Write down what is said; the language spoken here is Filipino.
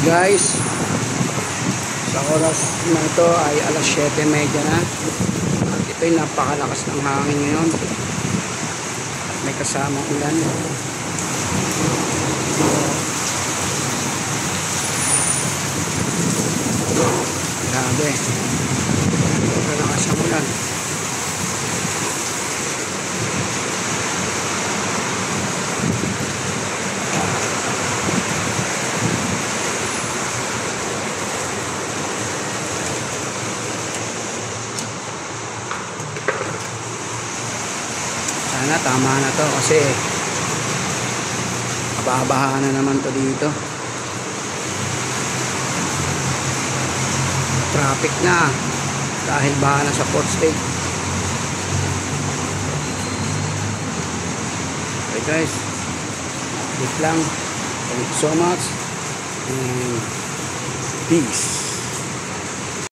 Guys, sa oras na ito ay alas 7:30 na at ito'y napakalakas ng hangin ngayon at may kasamang ulan. Grabe, napakalakas ng ulan. Sana tama na to kasi babaha na naman to dito. Traffic na dahil baha na sa Port State. Okay guys, wait lang. Thank you so much and peace.